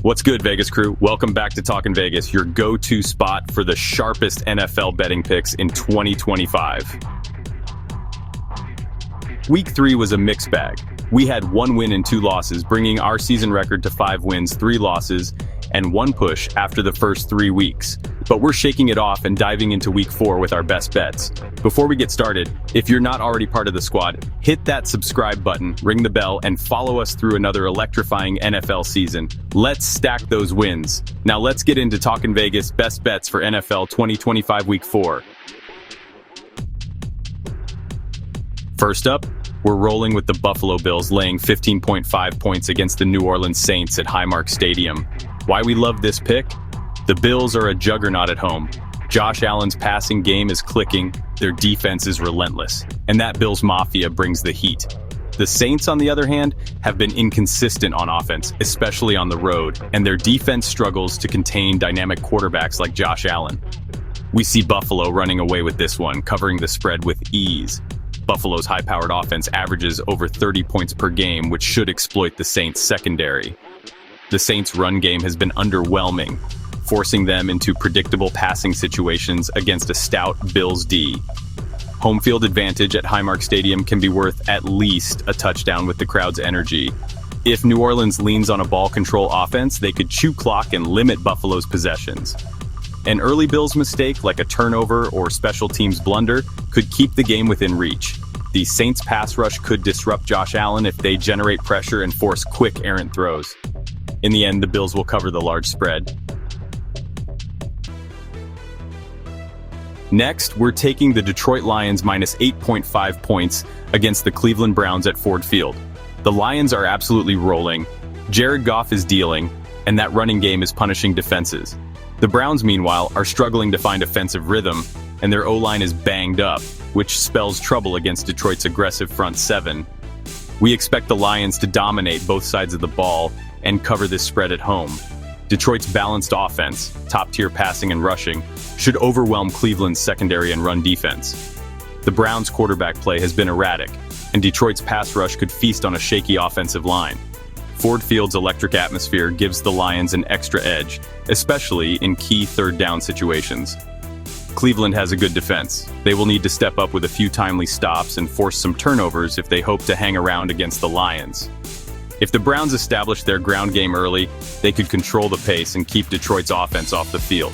What's good, Vegas crew? Welcome back to Talkin Vegas, your go-to spot for the sharpest NFL betting picks in 2025. Week 3 was a mixed bag. We had 1 win and 2 losses, bringing our season record to 5 wins, 3 losses, and 1 push after the first 3 weeks. But we're shaking it off and diving into Week 4 with our best bets. Before we get started, if you're not already part of the squad, hit that subscribe button, ring the bell, and follow us through another electrifying NFL season. Let's stack those wins. Now let's get into Talkin Vegas best bets for NFL 2025 Week 4. First up, we're rolling with the Buffalo Bills laying 15.5 points against the New Orleans Saints at Highmark Stadium. Why we love this pick? The Bills are a juggernaut at home. Josh Allen's passing game is clicking, their defense is relentless, and that Bills Mafia brings the heat. The Saints, on the other hand, have been inconsistent on offense, especially on the road, and their defense struggles to contain dynamic quarterbacks like Josh Allen. We see Buffalo running away with this one, covering the spread with ease. Buffalo's high-powered offense averages over 30 points per game, which should exploit the Saints' secondary. The Saints' run game has been underwhelming, forcing them into predictable passing situations against a stout Bills D. Home field advantage at Highmark Stadium can be worth at least a touchdown with the crowd's energy. If New Orleans leans on a ball control offense, they could chew clock and limit Buffalo's possessions. An early Bills mistake, like a turnover or special teams blunder, could keep the game within reach. The Saints' pass rush could disrupt Josh Allen if they generate pressure and force quick errant throws. In the end, the Bills will cover the large spread. Next, we're taking the Detroit Lions minus 8.5 points against the Cleveland Browns at Ford Field. The Lions are absolutely rolling, Jared Goff is dealing, and that running game is punishing defenses. The Browns, meanwhile, are struggling to find offensive rhythm, and their O-line is banged up, which spells trouble against Detroit's aggressive front seven. We expect the Lions to dominate both sides of the ball and cover this spread at home. Detroit's balanced offense, top-tier passing and rushing, should overwhelm Cleveland's secondary and run defense. The Browns' quarterback play has been erratic, and Detroit's pass rush could feast on a shaky offensive line. Ford Field's electric atmosphere gives the Lions an extra edge, especially in key third-down situations. Cleveland has a good defense. They will need to step up with a few timely stops and force some turnovers if they hope to hang around against the Lions. If the Browns establish their ground game early, they could control the pace and keep Detroit's offense off the field.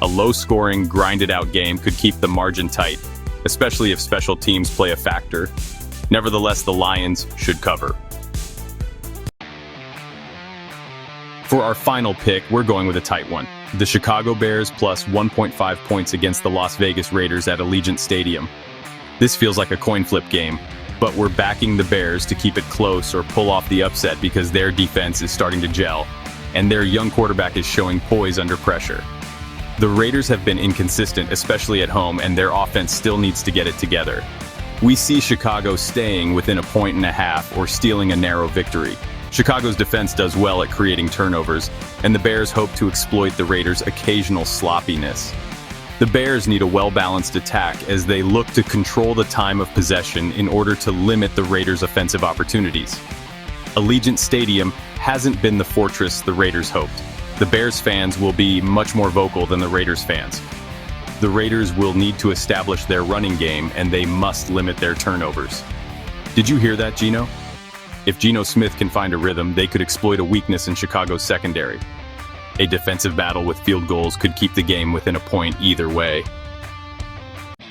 A low-scoring, grinded-out game could keep the margin tight, especially if special teams play a factor. Nevertheless, the Lions should cover. For our final pick, we're going with a tight one. The Chicago Bears plus 1.5 points against the Las Vegas Raiders at Allegiant Stadium. This feels like a coin flip game, but we're backing the Bears to keep it close or pull off the upset because their defense is starting to gel, and their young quarterback is showing poise under pressure. The Raiders have been inconsistent, especially at home, and their offense still needs to get it together. We see Chicago staying within 1.5 or stealing a narrow victory. Chicago's defense does well at creating turnovers, and the Bears hope to exploit the Raiders' occasional sloppiness. The Bears need a well-balanced attack as they look to control the time of possession in order to limit the Raiders' offensive opportunities. Allegiant Stadium hasn't been the fortress the Raiders hoped. The Bears fans will be much more vocal than the Raiders fans. The Raiders will need to establish their running game, and they must limit their turnovers. Did you hear that, Geno? If Geno Smith can find a rhythm, they could exploit a weakness in Chicago's secondary. A defensive battle with field goals could keep the game within a point either way.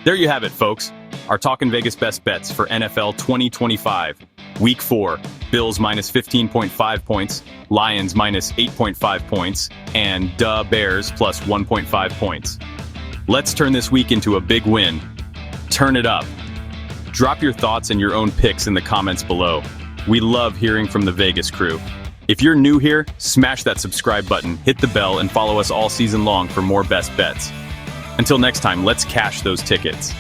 There you have it, folks. Our Talkin Vegas best bets for NFL 2025. Week 4, Bills minus 15.5 points, Lions minus 8.5 points, and Bears plus 1.5 points. Let's turn this week into a big win. Turn it up. Drop your thoughts and your own picks in the comments below. We love hearing from the Vegas crew. If you're new here, smash that subscribe button, hit the bell, and follow us all season long for more best bets. Until next time, let's cash those tickets.